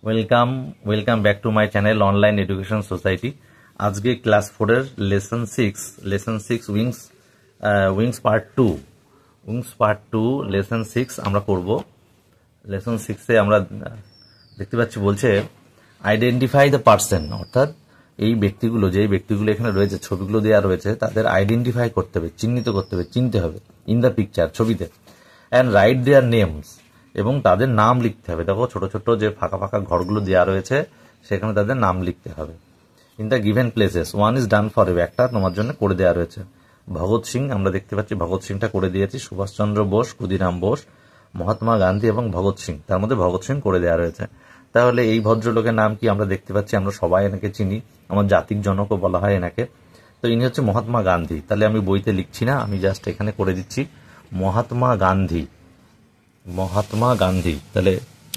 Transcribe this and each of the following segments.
Welcome back to my channel online education society. আজকে class 4 এর lesson 6 wings part 2 lesson 6 আমরা করব। Lesson 6 এ আমরা দেখতে পাচ্ছি বলছে আইডেন্টিফাই দ্য পারসন, অর্থাৎ এই ব্যক্তিগুলো, যেই ব্যক্তিগুলো এখানে রয়েছে, ছবিগুলো দেওয়া রয়েছে, তাদের আইডেন্টিফাই করতে হবে, চিহ্নিত করতে হবে, চিনতে হবে ইন দ্য পিকচার, ছবিতে, অ্যান্ড রাইট দেয়ার নেমস, এবং তাদের নাম লিখতে হবে। দেখো ছোট ছোট যে ফাঁকা ফাঁকা ঘরগুলো দেওয়া রয়েছে সেখানে তাদের নাম লিখতে হবে। In the given places, one is done for you, একটা তোমার জন্য করে দেওয়া রয়েছে। ভগৎ সিং, আমরা দেখতে পাচ্ছি ভগৎ সিংটা করে দিয়েছি। সুভাষচন্দ্র বোস, ক্ষুদিরাম বোস, মহাত্মা গান্ধী এবং ভগৎ সিং, তার মধ্যে ভগৎ সিং করে দেওয়া রয়েছে। তাহলে এই ভদ্রলোকের নাম কি? আমরা দেখতে পাচ্ছি, আমরা সবাই এনাকে চিনি, আমার জাতির জনকও বলা হয় এনাকে। তো ইনি হচ্ছে মহাত্মা গান্ধী। তাহলে আমি বইতে লিখছি না, আমি জাস্ট এখানে করে দিচ্ছি মহাত্মা গান্ধী। তাহলে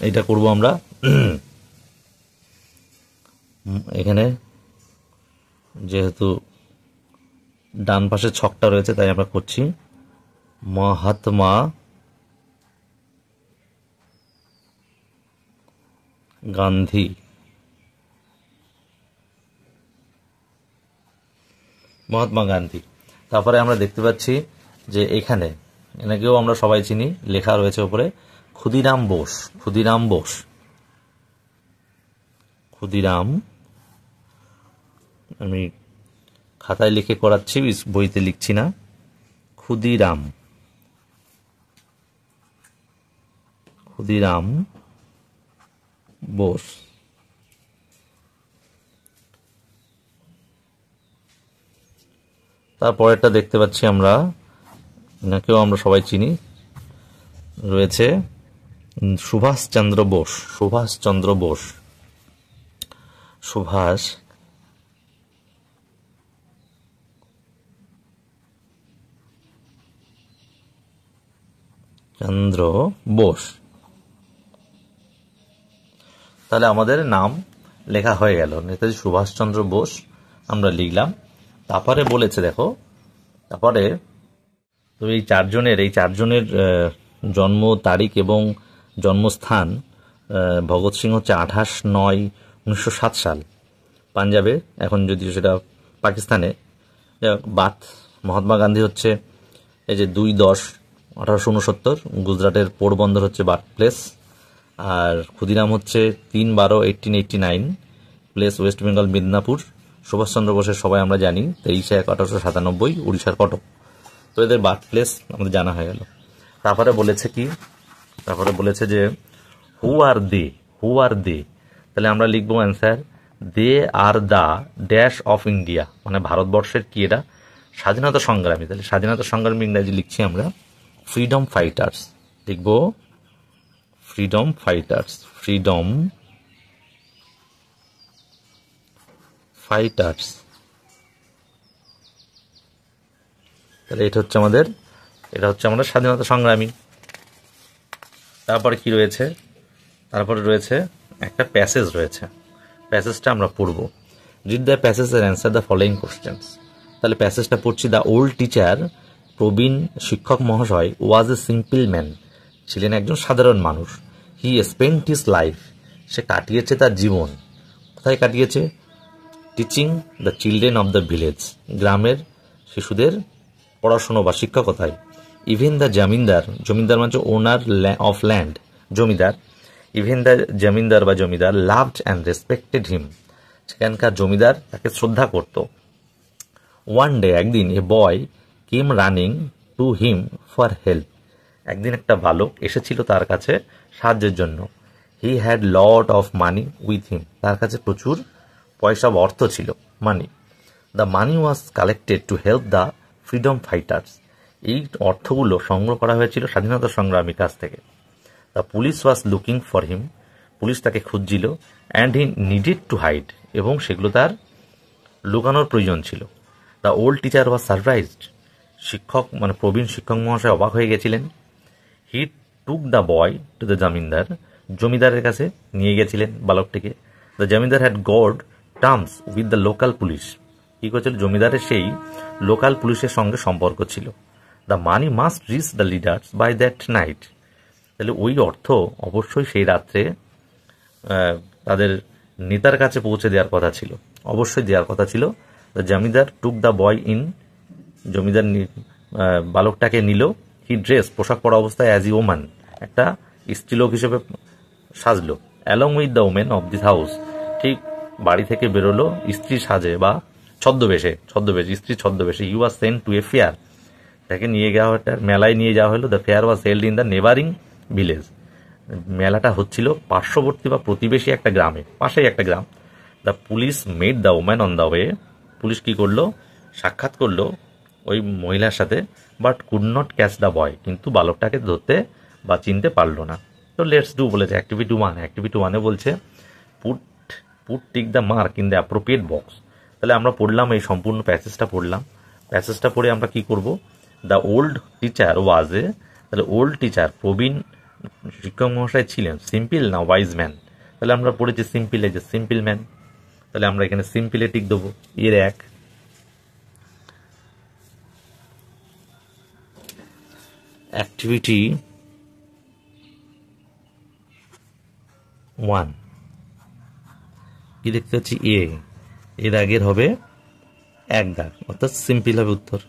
এটা করব আমরা। এখানে যেহেতু ডান পাশে ছকটা রয়েছে তাই আমরা করছি মহাত্মা গান্ধী। তারপরে আমরা দেখতে পাচ্ছি যে এখানে এনাকেও আমরা সবাই চিনি, লেখা রয়েছে উপরে ক্ষুদিরাম বোস। আমি খাতায় লিখে করাচ্ছি, বইতে লিখছি না। ক্ষুদিরাম বোস। তারপরেরটা দেখতে পাচ্ছি আমরা, এনাকেও আমরা সবাই চিনি, রয়েছে সুভাষচন্দ্র বোস। তাহলে আমাদের নাম লেখা হয়ে গেল, নেতাজি সুভাষচন্দ্র বোস আমরা লিখলাম। তারপরে বলেছে, দেখো তারপরে তো এই চারজনের জন্ম তারিখ এবং জন্মস্থান। ভগৎ সিং হচ্ছে 28/9/1907 সাল, পাঞ্জাবে, এখন যদিও সেটা পাকিস্তানে। বাত মহাত্মা গান্ধী হচ্ছে এই যে 2/10/1869, গুজরাটের পোরবন্দর হচ্ছে বার্থ প্লেস। আর ক্ষুদিরাম হচ্ছে 3/12/1889, প্লেস ওয়েস্ট বেঙ্গল মিদনাপুর। সুভাষচন্দ্র বোসের সবাই আমরা জানি 23/1/1897, উড়িষ্যার কটক। তো এদের বার্থ প্লেস আমাদের জানা হয়ে গেল। তারপরে বলেছে যে হু আর দে। তাহলে আমরা লিখবো answer, they are the dash of India, মানে ভারতবর্ষের কি এরা? স্বাধীনতা সংগ্রামী। তাহলে স্বাধীনতা সংগ্রামী ইংরাজি লিখছি আমরা ফ্রিডম ফাইটার্স, লিখবো ফ্রিডম ফাইটার্স। তাহলে এটা হচ্ছে আমাদের স্বাধীনতা সংগ্রামী। তারপরে কি রয়েছে? তারপরে রয়েছে একটা প্যাসেজ রয়েছে, প্যাসেজটা আমরা পড়ব। Read the passage and answer the following questions. তাহলে প্যাসেজটা পড়ছি। দ্য ওল্ড টিচার, প্রবীণ শিক্ষক মহাশয়, ওয়াজ এ সিম্পল ম্যান, ছিলেন একজন সাধারণ মানুষ। হি স্পেন্ট হিজ লাইফ, সে কাটিয়েছে তার জীবন। কোথায় কাটিয়েছে? Teaching the children of the village, গ্রামের শিশুদের পড়াশুনো বা শিক্ষকতায়। ইভেন দ্য জমিদার মানে ওনার অফ ল্যান্ড, জমিদার। Even the zamindar loved and respected him, সেখানকার জমিদার তাকে শ্রদ্ধা করত। ওয়ান ডে, একদিন, a boy came running to him for help, একদিন একটা বালক এসেছিল তার কাছে সাহায্যের জন্য। He had lot of money with him, তার কাছে প্রচুর পয়সা বা অর্থ ছিল, money. The money was collected to help the freedom fighters, এই অর্থগুলো সংগ্রহ করা হয়েছিল স্বাধীনতা সংগ্রামীর কাছ থেকে। The police was looking for him, police তাকে খুঁজছিল। And he needed to hide, এবং সেগুলো তার লুকানোর প্রয়োজন ছিল। The old teacher was surprised, শিক্ষক মানে প্রবীণ শিক্ষক মহাশয় অবাক হয়ে গেছিলেন। He took the boy to the zamindar, জমিদারের কাছে নিয়ে গেছিলেন বালকটিকে। The zamindar had good terms with the local police, কি করেছিল? জমিদারের সেই লোকাল পুলিশের সঙ্গে সম্পর্ক ছিল। The money must reach the leaders by that night, তাহলে ওই অর্থ অবশ্যই সেই রাত্রে তাদের নেতার কাছে পৌঁছে দেওয়ার কথা ছিল, অবশ্যই দেওয়ার কথা ছিল। The zamindar took the boy in, জমিদার বালকটাকে নিল। হি ড্রেস, পোশাক পরা অবস্থায়, অ্যাজ ই ওম্যান, একটা স্ত্রীলোক হিসেবে সাজলো। Along with the women of this house, ঠিক বাড়ি থেকে বেরোলো স্ত্রী সাজে বা ছদ্মবেশে, স্ত্রী ছদ্মবেশে। You are sent to a fair, তাকে নিয়ে যাওয়া, মেলায় নিয়ে যাওয়া হলো। The fair was held in the neighbouring village, মেলাটা হচ্ছিল পার্শ্ববর্তী বা প্রতিবেশী একটা গ্রামে, পাশেই একটা গ্রাম। The police met the woman on the way, police কি করলো, সাক্ষাৎ করলো ওই মহিলার সাথে, but could not catch the boy, কিন্তু বালকটাকে ধরতে বা চিনতে পারলো না। তো লেটস ডু বলেছে অ্যাক্টিভিটি 1। অ্যাক্টিভিটি 1-এ বলছে put tick the mark in the appropriate box. তাহলে আমরা পড়লাম, এই সম্পূর্ণ প্যাসেজটা পড়লাম। প্যাসেজটা পড়ে আমরা কি করব, দ্য ওল্ড টিচার ওয়াজ এ, তাহলে ওল্ড টিচার প্রবীণ শিক্ষক মহাশয় ছিলেন সিম্পল না ওয়াইজ ম্যান। তাহলে আমরা পড়েছি সিম্পলে, যে সিম্পল ম্যান, তাহলে আমরা এখানে সিম্পলে টিক দেবো। এর 1। অ্যাক্টিভিটি 1 কি দেখতে পাচ্ছি, এর আগের হবে 1 দাগ, অর্থাৎ সিম্পল হবে উত্তর,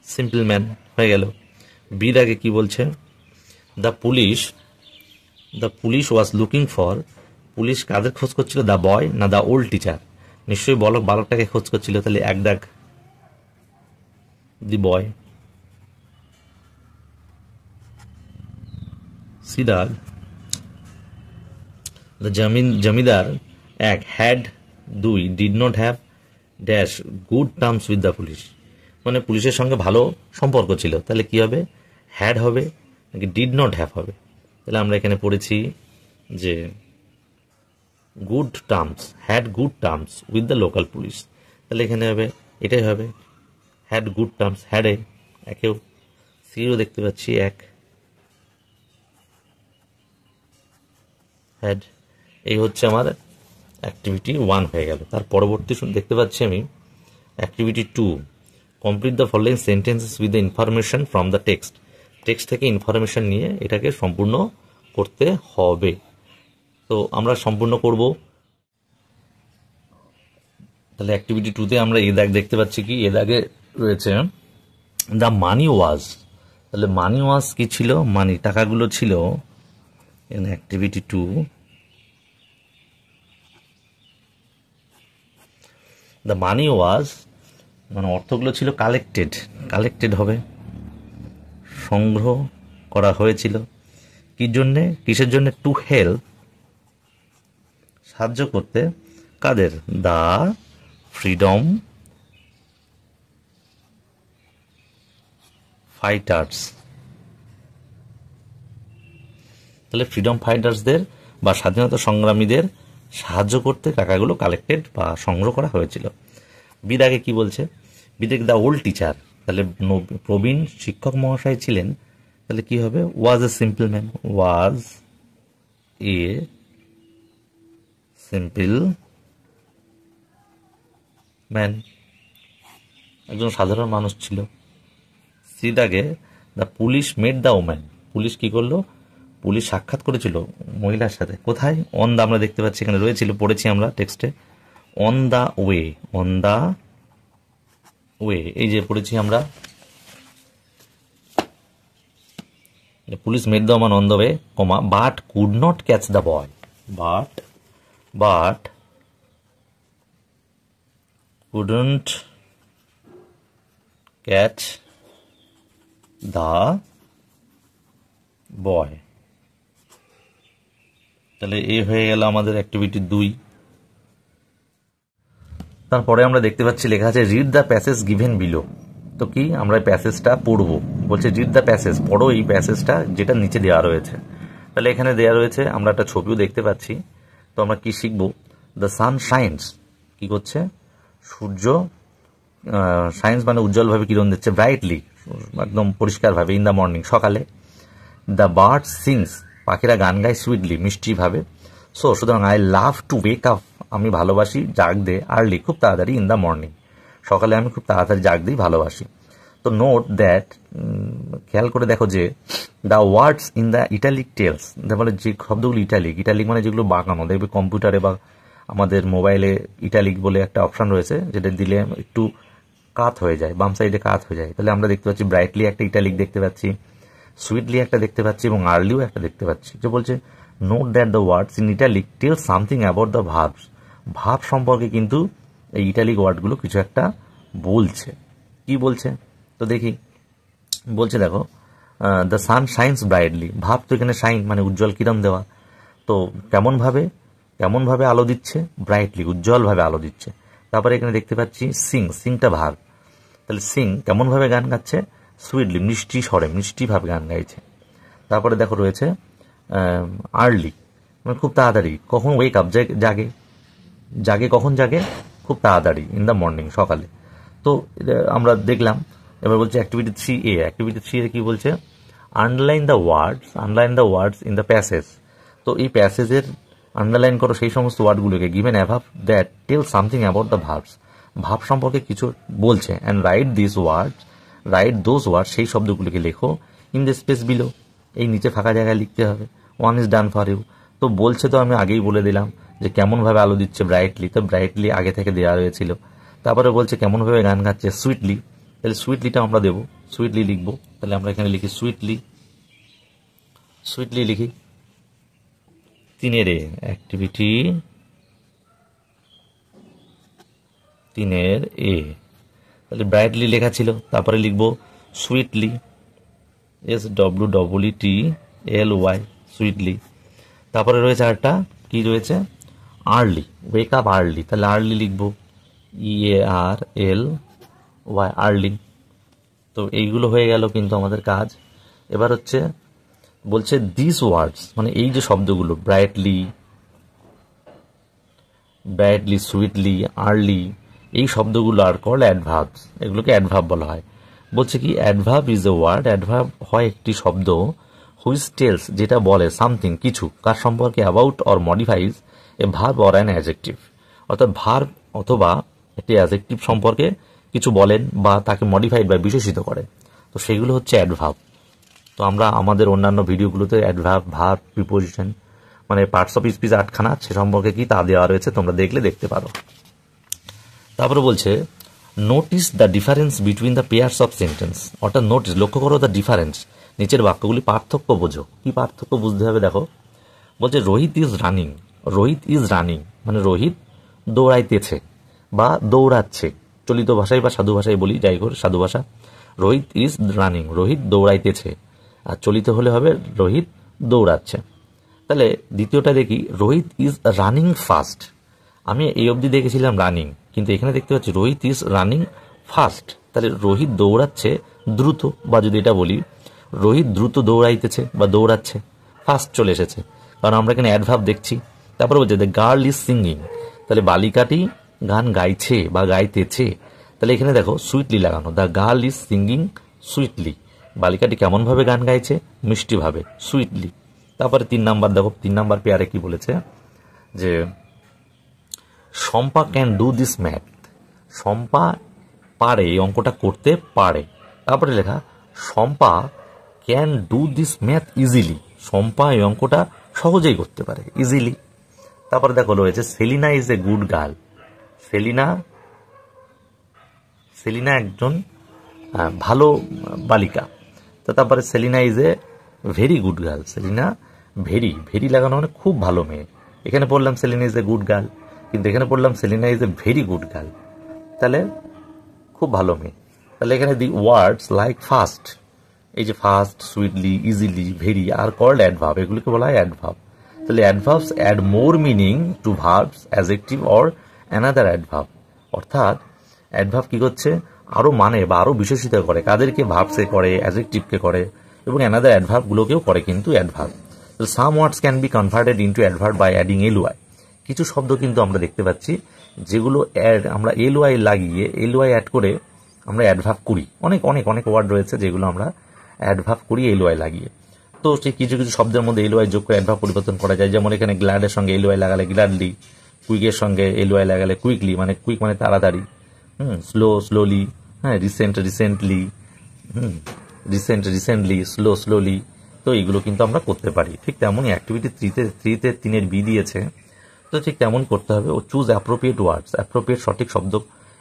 সিম্পল ম্যান হয়ে গেল। বির আগে কি বলছে, the police was looking for, police কাদের খোঁজ করছিল, দ্য বয় না দ্য ওল্ড টিচার, নিশ্চয়ই বালকটাকে খোঁজ করছিল, তাহলে 1 দাগ, দি বয়। সিদার, the zamindar 1 had, 2 did not have dash good terms with the police, মানে পুলিশের সঙ্গে ভালো সম্পর্ক ছিল, তাহলে কি হবে, হ্যাড হবে নাকি ডিড নট হ্যাভ হবে। তাহলে আমরা এখানে পড়েছি যে good terms, had good terms with the local police, তাহলে এখানে হবে, এটাই হবে হ্যাড গুড টার্মস, হ্যাডে 1-এও। সিও দেখতে পাচ্ছি 1 হ্যাড। এই হচ্ছে আমার অ্যাক্টিভিটি 1 হয়ে গেল। তার পরবর্তী দেখতে পাচ্ছি আমি activity 2, complete the following sentences with the information from the text, text থেকে ইনফরমেশন নিয়ে এটাকে সম্পূর্ণ করতে হবে। তো আমরা সম্পূর্ণ করব। তাহলে অ্যাক্টিভিটি 2-তে আমরা এ দাগ দেখতে পাচ্ছি, কি এ দাগে রয়েছে দ্য মানি ওয়াজ, তাহলে মানি ওয়াজ কি ছিল, মানি টাকাগুলো ছিল, in activity 2 the money was, মানে অর্থগুলো ছিল কালেক্টেড হবে, সংগ্রহ করা হয়েছিল। কিসের জন্য, টু হেল্প, সাহায্য করতে, কাদের, দা ফ্রিডম ফাইটার্স, তাহলে ফ্রিডম ফাইটার্সদের বা স্বাধীনতা সংগ্রামীদের সাহায্য করতে টাকাগুলো কালেক্টেড বা সংগ্রহ করা হয়েছিল। বিদ আগে কি বলছে, বিদেক দ্য ওল্ড টিচার, তাহলে প্রবীণ শিক্ষক মহাশয় ছিলেন, তাহলে কি হবে, was a simple man, was a simple man, একজন সাধারণ মানুষ ছিল। সিদ আগে the police met the woman, police কি করলো, পুলিশ সাক্ষাৎ করেছিল মহিলার সাথে, কোথায়, অন দা, আমরা দেখতে পাচ্ছি এখানে রয়েছিল, পড়েছি আমরা টেক্সটে, অন দা ওয়ে, এই যে পড়েছি আমরা, police met the woman on the way, comma, but could not catch the boy, but couldn't catch the বয়। তাহলে এ হয়ে গেল আমাদের অ্যাক্টিভিটি 2। তারপরে আমরা দেখতে পাচ্ছি লেখা আছে read the passage given below. তো কি আমরা এই প্যাসেজটা পড়বো, বলছে রিড দ্য প্যাসেজ, পড়ো এই প্যাসেজটা যেটা নিচে দেওয়া রয়েছে। তাহলে এখানে দেওয়া রয়েছে, আমরা একটা ছবিও দেখতে পাচ্ছি। তো আমরা কি শিখবো, দ্য সান শাইন্স, কি করছে, সূর্য শাইন্স মানে উজ্জ্বলভাবে কিরণ দিচ্ছে, ব্রাইটলি একদম পরিষ্কারভাবে, ইন দ্য মর্নিং সকালে। দ্য বার্ড সিংস, পাখিরা গান গায়, সুইটলি মিষ্টিভাবে। সো সুতরাং I love to wake up, আমি ভালোবাসি জাগতে, আর্লি খুব তাড়াতাড়ি, ইন দ্য মর্নিং সকালে আমি খুব তাড়াতাড়ি জাগতেই ভালোবাসি। তো নোট দ্যাট, খেয়াল করে দেখো যে the words in the italics, বলে যে শব্দগুলো ইটালিক, ইটালিক মানে যেগুলো বাঁকানো, দেখবে কম্পিউটারে বা আমাদের মোবাইলে ইটালিক বলে একটা অপশন রয়েছে, যেটা দিলে একটু কাত হয়ে যায়, বাম সাইডে কাত হয়ে যায়। তাহলে আমরা দেখতে পাচ্ছি ব্রাইটলি একটা ইটালিক দেখতে পাচ্ছি, সুইটলি একটা দেখতে পাচ্ছি এবং আর্লিও একটা দেখতে পাচ্ছি। যে বলছে note that the words in italic tell something about the verbs, ভাব সম্পর্কে কিন্তু এই ইটালিক ওয়ার্ডগুলো কিছু একটা বলছে। কি বলছে তো দেখি। বলছে দেখো দ্য সান শাইন্স ব্রাইটলি, ভাব তো এখানে শাইন মানে উজ্জ্বল কিরণ দেওয়া, তো কেমনভাবে আলো দিচ্ছে, ব্রাইটলি উজ্জ্বলভাবে আলো দিচ্ছে। তারপরে এখানে দেখতে পাচ্ছি সিং, সিংটা ভাব, তাহলে সিং কেমনভাবে গান গাচ্ছে, সুইটলি মিষ্টি স্বরে মিষ্টিভাবে গান গাইছে। তারপরে দেখো রয়েছে আর্লি মানে খুব তাড়াতাড়ি, কখন ওয়েক আপ জাগে কখন জাগে, খুব তাড়াতাড়ি, ইন দ্য মর্নিং সকালে। তো আমরা দেখলাম। এবার বলছে অ্যাক্টিভিটি 3A, অ্যাক্টিভিটি 3A কি বলছে, underline the words in the passage. তো এই প্যাসেজের আন্ডারলাইন করো সেই সমস্ত ওয়ার্ডগুলোকে, given above that tell something about the verbs, ভাব সম্পর্কে কিছু বলছে, অ্যান্ড রাইট দোজ ওয়ার্ডস, সেই শব্দগুলোকে লেখো ইন দ্য স্পেস বিলো, এই নিচে ফাঁকা জায়গায় লিখতে হবে। One is done for you. তো বলছে, তো আমি আগেই বলে দিলাম যে কেমনভাবে আলো দিচ্ছে, ব্রাইটলি, তো ব্রাইটলি আগে থেকে দেওয়া হয়েছিল। তারপরে বলছে কেমনভাবে গান গাচ্ছে, সুইটলি, তাহলে সুইটলিটা আমরা দেবো, সুইটলি লিখবো। তাহলে আমরা এখানে লিখি সুইটলি লিখি। 3A অ্যাক্টিভিটি 3A, তাহলে ব্রাইটলি লেখা ছিল, তারপরে লিখবো সুইটলি, SWEETLY, সুইটলি। তারপরে রয়েছে আরটা কি রয়েছে, আর্লি, ওয়েক আপ আর্লি, তাহলে আর্লি লিখবো EARLY, আর্লি। তো এইগুলো হয়ে গেল কিন্তু আমাদের কাজ। এবার হচ্ছে বলছে দিস ওয়ার্ডস, মানে এই যে শব্দগুলো ব্রাইটলি, সুইটলি, আর্লি, এই শব্দগুলো আর কল অ্যাডভার্বস, এগুলোকে অ্যাডভার্ব বলা হয়। বলছে কি adverb is a word, adverb হয় একটি শব্দ, হুইচ টেলস, যেটা বলে সামথিং কিছু, কার সম্পর্কে, about or modifies A verb or an adjective, অর্থাৎ ভার্ব অথবা একটি অ্যাডজেক্টিভ সম্পর্কে কিছু বলেন বা তাকে মডিফাইড বা বিশেষিত করে, তো সেগুলো হচ্ছে অ্যাডভার্ব। তো আমরা আমাদের অন্যান্য ভিডিওগুলোতে অ্যাডভার্ব, ভার্ব, প্রিপোজিশন মানে পার্টস অফ স্পিচ 8খানা, সে সম্পর্কে কি তা দেওয়া রয়েছে, তোমরা দেখতে পারো। তারপরে বলছে notice the difference between the pairs of sentence, অর্থাৎ নোটিস লক্ষ্য করো দ্য ডিফারেন্স, নিচের বাক্যগুলি পার্থক্য বোঝো। কি পার্থক্য বুঝতে হবে দেখো। বলছে রোহিত ইজ রানিং মানে রোহিত দৌড়াইতেছে বা দৌড়াচ্ছে, চলিত ভাষায় বা সাধু ভাষায় বলি, যাই করে সাধু ভাষা। রোহিত ইজ রানিং, রোহিত দৌড়াইতেছে, আর চলিত হলে হবে রোহিত দৌড়াচ্ছে। তাহলে দ্বিতীয়টা দেখি, রোহিত ইজ রানিং ফাস্ট, আমি এই অবধি দেখেছিলাম রানিং, কিন্তু এখানে দেখতে পাচ্ছি রোহিত ইজ রানিং ফাস্ট, তাহলে রোহিত দৌড়াচ্ছে দ্রুত, বা যদি এটা বলি রোহিত দ্রুত দৌড়াইতেছে বা দৌড়াচ্ছে, ফাস্ট চলে এসেছে, কারণ আমরা এখানে অ্যাডভার্ব দেখছি। তারপরে বলছে দ্য গার্ল ইজ সিঙ্গিং, তাহলে বালিকাটি গান গাইছে বা গাইতেছে, তাহলে এখানে দেখো সুইটলি লাগানো, the girl is singing sweetly, বালিকাটি কেমনভাবে গান গাইছে, মিষ্টিভাবে, সুইটলি। তারপরে 3 নাম্বার দেখো, 3 নাম্বার পেয়ারে কি বলেছে যে Shampa can do this math, Shampa পারে, এই অঙ্কটা করতে পারে। তারপরে লেখা Shampa can do this math easily, Shampa এই অঙ্কটা সহজেই করতে পারে, ইজিলি। তারপরে দেখো রয়েছে Selina is a good girl, Selina একজন ভালো বালিকা। তো তারপরে Selina is a very good girl, Selina very লাগানো মানে খুব ভালো মেয়ে। এখানে পড়লাম Selina is a good girl, কিন্তু এখানে পড়লাম Selina is a very good girl, তাহলে খুব ভালো মেয়ে। তাহলে এখানে দি ওয়ার্ডস লাইক ফাস্ট, এই যে fast, sweetly, easily, very are called adverb, এগুলোকে বলা হয় অ্যাডভার্ব। তাহলে adverbs add more meaning to verbs, adjective or another adverb, অর্থাৎ অ্যাডভার্ব কি করছে, আরো মানে বা আরো বিশেষিত করে, কাদেরকে, ভার্বসে করে, অ্যাডজেক্টিভকে করে, এবং অ্যানাদার অ্যাডভার্বগুলোকেও করে কিন্তু adverb. Some words can be converted into adverb by adding LY, কিছু শব্দ কিন্তু আমরা দেখতে পাচ্ছি যেগুলো আমরা এলওয়াই লাগিয়ে, এলওয়াই অ্যাড করে আমরা অ্যাডভার্ব করি। অনেক অনেক অনেক ওয়ার্ড রয়েছে যেগুলো আমরা অ্যাডভার্ব করি এলওয়াই লাগিয়ে। তো সেই কিছু কিছু শব্দের মধ্যে এলওয়াই যোগ করে অ্যাডভার্ব পরিবর্তন করা যায়, যেমন এখানে গ্ল্যাডের সঙ্গে এলওয়াই লাগালে গ্ল্যাডলি, কুইকের সঙ্গে এলওয়াই লাগালে কুইকলি, মানে কুইক মানে তাড়াতাড়ি, স্লোলি, হ্যাঁ, রিসেন্টলি, রিসেন্টলি, স্লোলি। তো এইগুলো কিন্তু আমরা করতে পারি। ঠিক তেমনই অ্যাক্টিভিটি থ্রিতে 3-এর বি দিয়েছে, তো ঠিক তেমন করতে হবে। ও চুজ অ্যাপ্রোপ্রিয়েট ওয়ার্ডস, অ্যাপ্রোপ্রিয়েট সঠিক শব্দ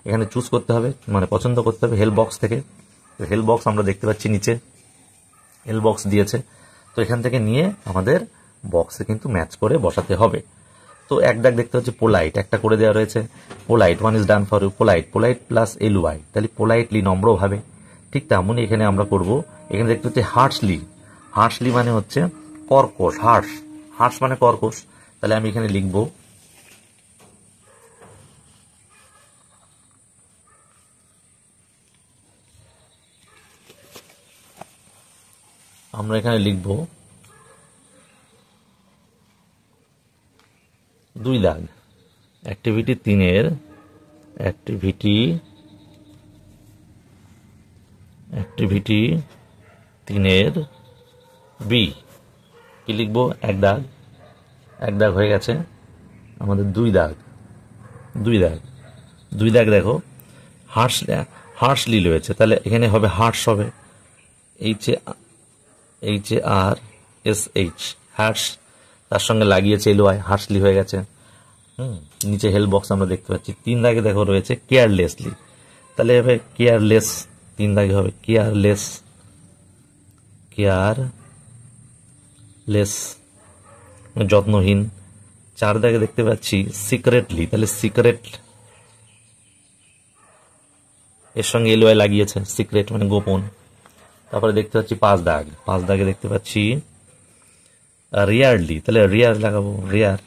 এখানে চুজ করতে হবে, মানে পছন্দ করতে হবে হেল্প বক্স থেকে। তো হেল্প বক্স আমরা দেখতে পাচ্ছি নিচে হেল্প বক্স দিয়েছে, তো এখান থেকে নিয়ে আমাদের বক্সে কিন্তু ম্যাচ করে বসাতে হবে। তো এক দাগ দেখতে হচ্ছে পোলাইট, একটা করে দেওয়া রয়েছে polite, 1 is done for you, polite plus LY, তাহলে পোলাইটলি নম্রভাবে। ঠিক তেমনই এখানে আমরা করব। এখানে দেখতে হচ্ছে হার্শলি মানে হচ্ছে কর্কশ, হার্শ মানে কর্কশ। তাহলে আমি এখানে লিখব আমরা এখানে লিখব 2 দাগ অ্যাক্টিভিটি 3-এর অ্যাক্টিভিটি 3-এর বি কি লিখব? এক দাগ হয়ে গেছে আমাদের। 2 দাগ দেখো হার্শলি রয়েছে, তাহলে এখানে হবে হার্শ হবে HARSH, হার্শ, তার সঙ্গে লাগিয়েছে LY, হার্শলি হয়ে গেছে। নিচে হেল্প বক্স আমরা দেখতে পাচ্ছি। 3 দাগে দেখো রয়েছে কেয়ারলেসলি, তাহলে হবে কেয়ারলেস, 3 দাগে হবে কেয়ারলেস যত্নহীন। 4 দাগে দেখতে পাচ্ছি সিক্রেটলি, তাহলে সিক্রেট এর সঙ্গে LY লাগিয়েছে, সিক্রেট মানে গোপন। তারপরে দেখতে পাচ্ছি 5 দাগে দেখতে পাচ্ছি রিয়ারলি, তাহলে রিয়ার লাগাবো, রিয়ার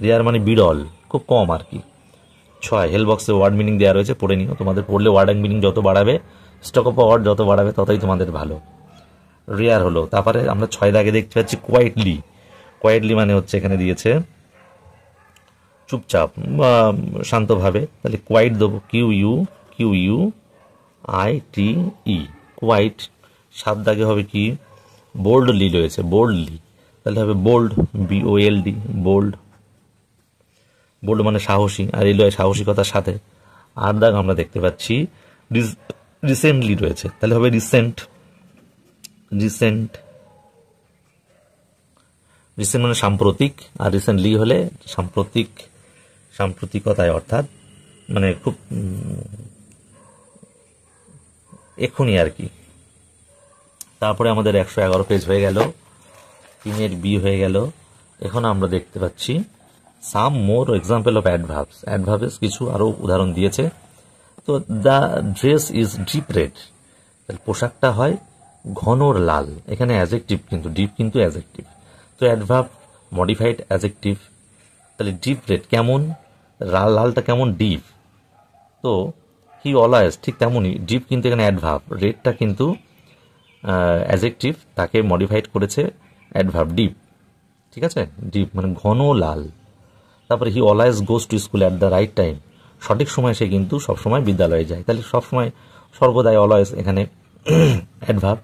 রিয়ার মানে বিরল, খুব কম আর কি। 6 হেল্প বক্সে ওয়ার্ড মিনিং দেওয়া রয়েছে, পড়ে নিও। তোমাদের পড়লে ওয়ার্ড মিনিং যত বাড়াবে, স্টক অফ ওয়ার্ড যত বাড়াবে ততই তোমাদের ভালো। রিয়ার হলো। তারপরে আমরা 6 দাগে দেখতে পাচ্ছি কোয়াইটলি মানে হচ্ছে এখানে দিয়েছে চুপচাপ বা শান্তভাবে, তাহলে কোয়াইট দেবো QUITE, কোয়াইট। 7 দাগে হবে কি বোল্ডলি রয়েছে, তাহলে হবে বোল্ড BOLD, বোল্ড মানে সাহসী, আর LY সাহসিকতার সাথে। 8 দাগ আমরা দেখতে পাচ্ছি রিসেন্টলি রয়েছে, তাহলে হবে রিসেন্ট মানে সাম্প্রতিক, আর রিসেন্টলি হলে সাম্প্রতিকতায়, অর্থাৎ মানে খুব এখনই আর কি। তারপরে আমাদের 111 পেজ হয়ে গেল, 3-এর বি হয়ে গেল। এখন আমরা দেখতে পাচ্ছি সাম মোর এক্সাম্পল অফ অ্যাডভার্বস, কিছু আরো উদাহরণ দিয়েছে। তো the dress is deep red, পোশাকটা হয় ঘনর লাল, এখানে অ্যাজেক্টিভ কিন্তু, ডিপ কিন্তু অ্যাজেক্টিভ। তো অ্যাডভার্ব মডিফাইড অ্যাজেক্টিভ, তাহলে ডিপ রেড কেমন, লালটা কেমন, ডিপ। তো হি অলওয়েজ, ঠিক তেমনই ডিপ কিন্তু এখানে অ্যাডভার্ব, রেডটা কিন্তু অ্যাজেক্টিভ, তাকে মডিফাইড করেছে অ্যাডভার্ব ডিপ, ঠিক আছে, ডিপ মানে ঘন লাল। তারপরে he always goes to school at the right time, সঠিক সময় সে কিন্তু সবসময় বিদ্যালয়ে যায়, তাহলে সবসময় সর্বদাই অলওয়েজ এখানে adverb.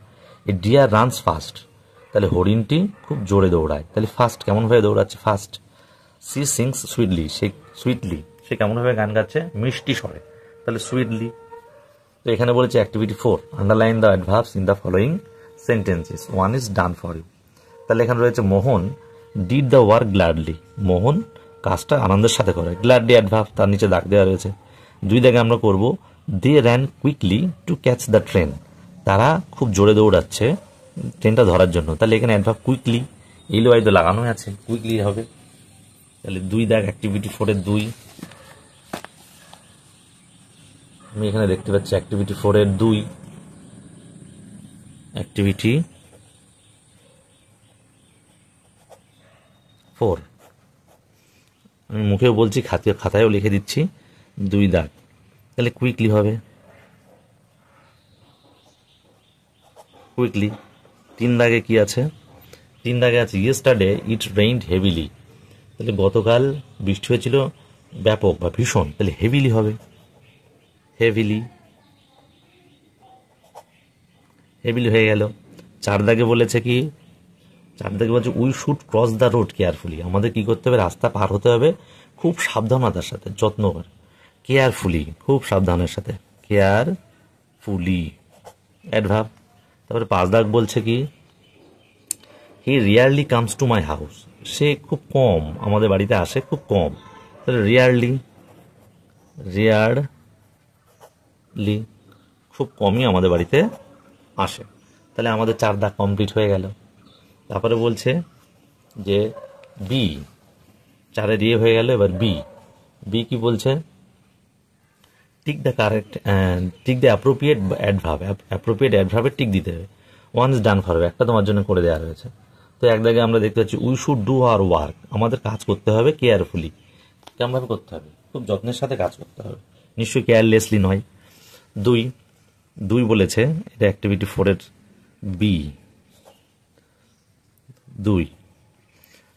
A deer runs fast, তাহলে হরিণটি খুব জোরে দৌড়ায়, তাহলে ফাস্ট কেমনভাবে দৌড়াচ্ছে, ফাস্ট। সি সিংস সুইটলি, সে কেমনভাবে গান গাচ্ছে, মিষ্টি স্বরে, তাহলে সুইটলি। তো এখানে বলেছে activity 4, underline the adverbs in the following sentences, 1 is done for you. তাহলে এখানে রয়েছে Mohan did the work gladly, Mohan কাজটা আনন্দের সাথে করে, গ্ল্যাডলি অ্যাডভার্ব, তার নিচে দাগ দেওয়া রয়েছে। 2 দাগে আমরা করব they ran quickly to catch the train, তারা খুব জোরে দৌড়াচ্ছে ট্রেনটা ধরার জন্য, তাহলে এখানে অ্যাডভার্ব কুইকলি, LY তো লাগানো আছে, কুইকলি হবে। তাহলে 2 দাগ অ্যাক্টিভিটি 4-এর 2। আমি এখানে দেখতে পাচ্ছি অ্যাক্টিভিটি 4-এর 2, অ্যাক্টিভিটি 4 আমি মুখেও বলছি, খাতায়ও লিখে দিচ্ছি, 2 দাগ, তাহলে কুইকলি হবে, কুইকলি। 3 দাগে কি আছে, 3 দাগে আছে ইয়েস্টারডে ইট রেইনড হেভিলি, তাহলে গতকাল বৃষ্টি হয়েছিল ব্যাপক বা ভীষণ, তাহলে হেভিলি হবে, হেভিলি হয়ে গেল। 4 দাগে বলেছে কি, 4 দাগে বলছে we should cross the road carefully, আমাদের কি করতে হবে, রাস্তা পার হতে হবে খুব সাবধানতার সাথে, যত্ন করে, কেয়ারফুলি খুব সাবধানের সাথে, ফুলি অ্যাডভার্ব। তারপরে 5 দাগ বলছে কি, he rarely comes to my house, সে খুব কম আমাদের বাড়িতে আসে, খুব কম। তাহলে রিয়ারলি, রিয়ারলি খুব কমই আমাদের বাড়িতে আসে। তাহলে আমাদের 4 দাগ কমপ্লিট হয়ে গেল। তারপরে বলছে যে বি, 4-এর ইয়ে হয়ে গেল, এবার বি। বি কি বলছে, tick the correct, tick the appropriate adverb, appropriate অ্যাডভার্বের টিক দিতে হবে। ওয়ান্স ডান ফর, একটা তোমার জন্য করে দেওয়া রয়েছে। তো এক জায়গায় আমরা দেখতে পাচ্ছি we should do our work, আমাদের কাজ করতে হবে কেয়ারফুলি, কেমনভাবে করতে হবে, খুব যত্নের সাথে কাজ করতে হবে, নিশ্চয়ই কেয়ারলেসলি নয়। দুই বলেছে, এটা অ্যাক্টিভিটি 4-এর বি। 2,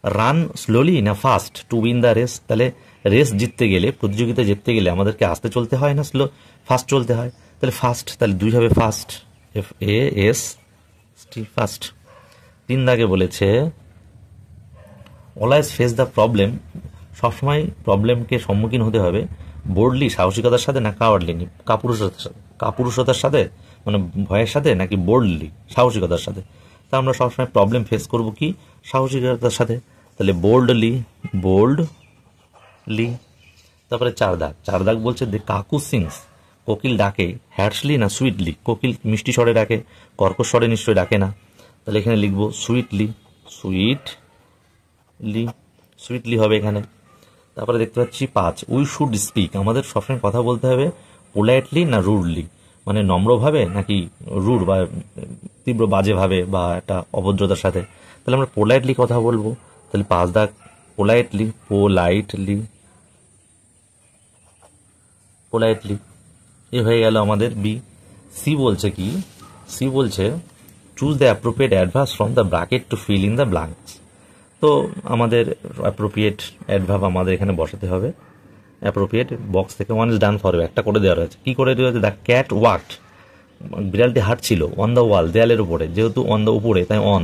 রান স্লোলি না fast to win the race, তাহলে রেস জিততে গেলে, প্রতিযোগিতা জিততে গেলে আমাদেরকে আস্তে চলতে হয় না ফাস্ট চলতে হয়, তাহলে ফাস্ট, তাহলে 2 হবে ফাস্ট, FAST, ফাস্ট। 3 দাগে বলেছে অলওয়েজ ফেস দ্য প্রবলেম, সবসময় প্রবলেমকে সম্মুখীন হতে হবে, বোল্ডলি সাহসিকতার সাথে না কাওয়ার্ডলি কাপুরুষতার সাথে, মানে ভয়ের সাথে, নাকি বোল্ডলি সাহসিকতার সাথে। তা আমরা সবসময় প্রবলেম ফেস করব কি, সাহসিকতার সাথে, তাহলে বোল্ডলি। তারপরে 4 দাগ বলছে দে কাকু সিংস, কোকিল ডাকে, হ্যাটসলি না সুইটলি, কোকিল মিষ্টি স্বরে ডাকে, কর্কশ স্বরে নিশ্চয়ই ডাকে না, তাহলে এখানে লিখবো সুইটলি হবে এখানে। তারপরে দেখতে পাচ্ছি 5, উই শুড স্পিক, আমাদের সবসময় কথা বলতে হবে পোলাইটলি না রুডলি, মানে নম্রভাবে নাকি রুড বা তীব্র বাজেভাবে বা একটা অভদ্রতার সাথে। তাহলে আমরা পোলাইটলি কথা বলবো, তাহলে 5 দাগ পোলাইটলি এ হয়ে গেল আমাদের বি। সি বলছে কি, সি বলছে choose the appropriate adverb from the bracket to fill in the blanks. তো আমাদের অ্যাপ্রোপ্রিয়েট অ্যাডভার্ব আমাদের এখানে বসাতে হবে, অ্যাপ্রোপ্রিয়েট বক্স থেকে ওয়ান ইজ ডান ফর, একটা করে দেওয়া রয়েছে। কি করে দেওয়া হয়েছে, দ্য ক্যাট ওয়াকড, বিড়ালটি হাঁটছিল, অন দ্য ওয়াল, দেয়ালের উপরে, যেহেতু অন দ্য উপরে তাই অন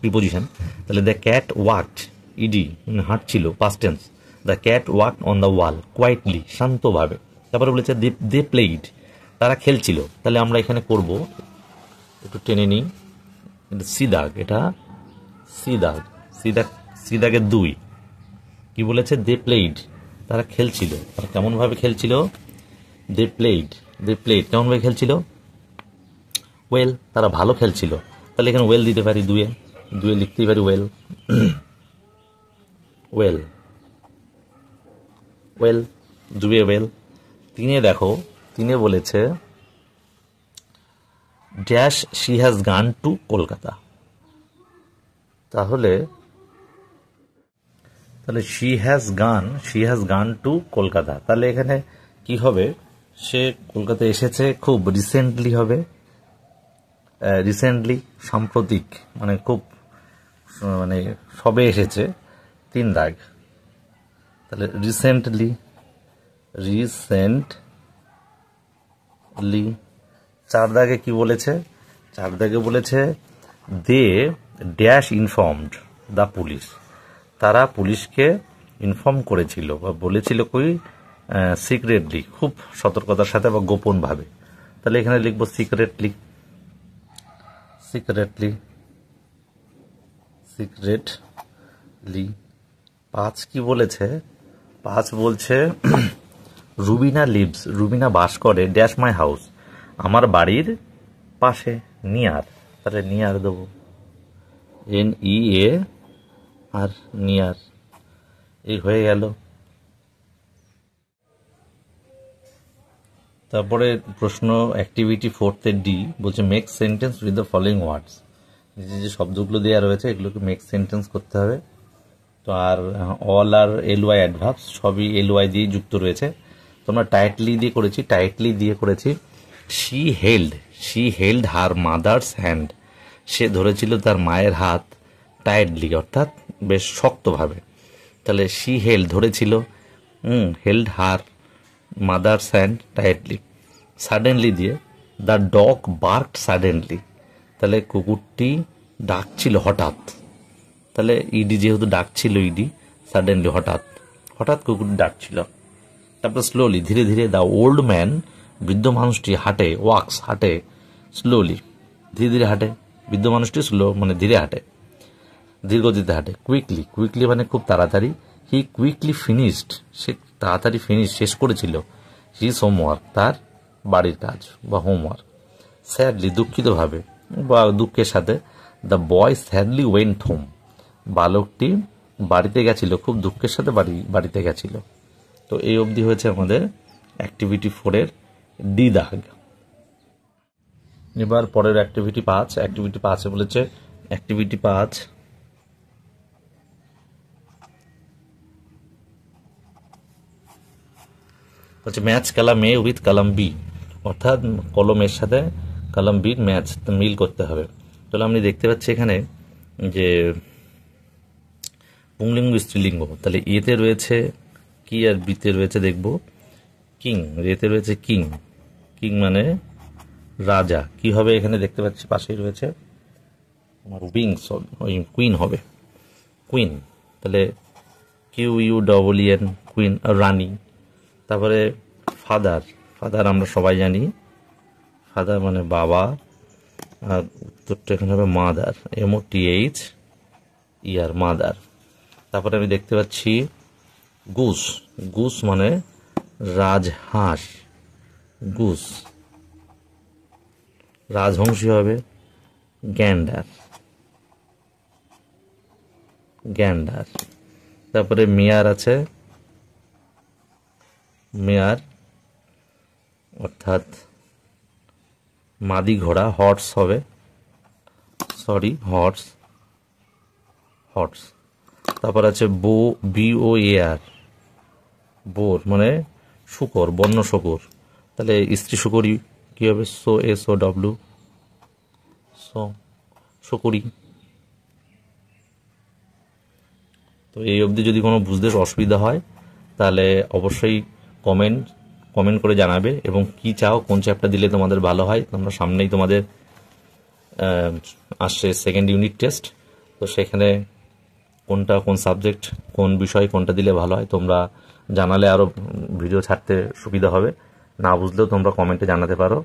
প্রিপোজিশন, তাহলে দ্য ক্যাট ওয়াকড, ইডি হাঁটছিল, past tense, the cat walked on the wall quietly, শান্তভাবে। তারপরে বলেছে দে প্লেইড, তারা খেলছিল, তাহলে আমরা এখানে করব, একটু টেনে নিই, সি দাগ, এটা সি দাগের 2 কি বলেছে, দে প্লেইড, তারা খেলছিল, তারা কেমনভাবে খেলছিল, দে প্লেইড কেমনভাবে খেলছিল, ওয়েল, তারা ভালো খেলছিল, তাহলে এখানে ওয়েল দিতে পারি, 2-এ লিখতেই পারি ওয়েল, 2-এ ওয়েল। 3-এ দেখো, 3-এ বলেছে dash she has gone to Kolkata, তাহলে she has gone to Kolkata, তাহলে এখানে কি হবে, সে কলকাতায় এসেছে খুব রিসেন্টলি হবে, সাম্প্রতিক, মানে খুব, মানে সবে এসেছে, 3 দাগ, তাহলে রিসেন্টলি। 4 দাগে কি বলেছে, 4 দাগে বলেছে they dash informed the police, তারা পুলিশকে ইনফর্ম করেছিল বা বলেছিল কই, সিক্রেটলি, খুব সতর্কতার সাথে বা গোপনভাবে, তাহলে এখানে লিখবো সিক্রেটলি। 5 কি বলেছে, 5 বলছে রুবিনা বাস করে ড্যাশ মাই হাউস, আমার বাড়ির পাশে, নিয়ার, তাহলে নিয়ার দেবো, NEA আর নিয়ার, এই হয়ে গেল। তারপরে প্রশ্ন অ্যাক্টিভিটি 4-এর ডি বলছে make sentence with the following ওয়ার্ডস, যে শব্দগুলো দেওয়া রয়েছে এগুলোকে মেক সেন্টেন্স করতে হবে। তো আর অল আর LY অ্যাডভার্বস সবই LY দিয়ে যুক্ত রয়েছে, তোমরা টাইটলি দিয়ে করেছি। She held her mother's hand, সে ধরেছিল তার মায়ের হাত, টাইটলি অর্থাৎ বেশ শক্তভাবে, তাহলে শি হেল্ড ধরেছিল, held her mother's hand tightly. Suddenly দিয়ে দ্য ডগ বার্কড সাডেনলি, তাহলে কুকুরটি ডাকছিল হঠাৎ, তাহলে ইডি যেহেতু ডাকছিল, সাডেনলি হঠাৎ কুকুরটি ডাকছিল। তারপর স্লোলি, ধীরে ধীরে দ্য ওল্ড ম্যান বৃদ্ধ মানুষটি হাঁটে, ওয়াক্স হাঁটে স্লোলি, ধীরে ধীরে হাঁটে। বৃদ্ধ মানুষটি স্লো মানে ধীরে হাঁটে, ধীর গতিতে হাঁটে। কুইকলি, কুইকলি মানে খুব তাড়াতাড়ি। হি কুইকলি ফিনিশড, সে তাড়াতাড়ি শেষ করেছিল হিজ হোমওয়ার্ক, তার বাড়ির কাজ বা হোমওয়ার্ক। স্যাডলি, দুঃখিতভাবে বা দুঃখের সাথে। The boy sadly went home, বালকটি বাড়িতে গেছিল, খুব দুঃখের সাথে বাড়িতে গেছিল। তো এই অবধি হয়েছে আমাদের অ্যাক্টিভিটি 4-এর ডি দাগ। এবার পরের অ্যাক্টিভিটি 5। অ্যাক্টিভিটি 5-এ বলেছে, অ্যাক্টিভিটি 5 হচ্ছে match column A with column B, অর্থাৎ কলমের সাথে কলাম বির ম্যাচ মিল করতে হবে। তাহলে আমি দেখতে পাচ্ছি এখানে যে পুংলিঙ্গ স্ত্রীলিঙ্গ, তাহলে এতে রয়েছে কি আর বিতে রয়েছে দেখব কিং, এতে রয়েছে কিং, কিং মানে রাজা। কি হবে এখানে দেখতে পাচ্ছি পাশেই রয়েছে আমার উইংস, ওই কুইন হবে, কুইন। তাহলে QUEEN, কুইন, রানী। তারপরে ফাদার, ফাদার আমরা সবাই জানি, ফাদার মানে বাবা, আর উত্তরটা এখানে হবে মাদার, MOTH মাদার। তারপরে আমি দেখতে পাচ্ছি গুস, গুস মানে রাজহাঁস, গুস। রাজহংসী হবে গ্যান্ডার, গ্যান্ডার। তারপরে মেয়ার আছে, মেয়ার অর্থাৎ মাদি ঘোড়া, হর্স হবে, সরি হর্স, হর্স। তারপর আছে BOAR, বোর মানে শুকর, বন্য শুকর। তাহলে স্ত্রী শুকরি কি হবে, SOW, শুকরি। তো এই অবধি যদি কোনো বুঝতে অসুবিধা হয় তাহলে অবশ্যই কমেন্ট করে জানাবে, এবং কি চাও, কোন চ্যাপ্টার দিলে তোমাদের ভালো হয়। তোমরা সামনেই তোমাদের আসছে সেকেন্ড ইউনিট টেস্ট, তো সেখানে কোন সাবজেক্ট, কোন বিষয় কোনটা দিলে ভালো হয় তোমরা জানালে আরও ভিডিও ছাড়তে সুবিধা হবে। না বুঝলেও তোমরা কমেন্টে জানাতে পারো।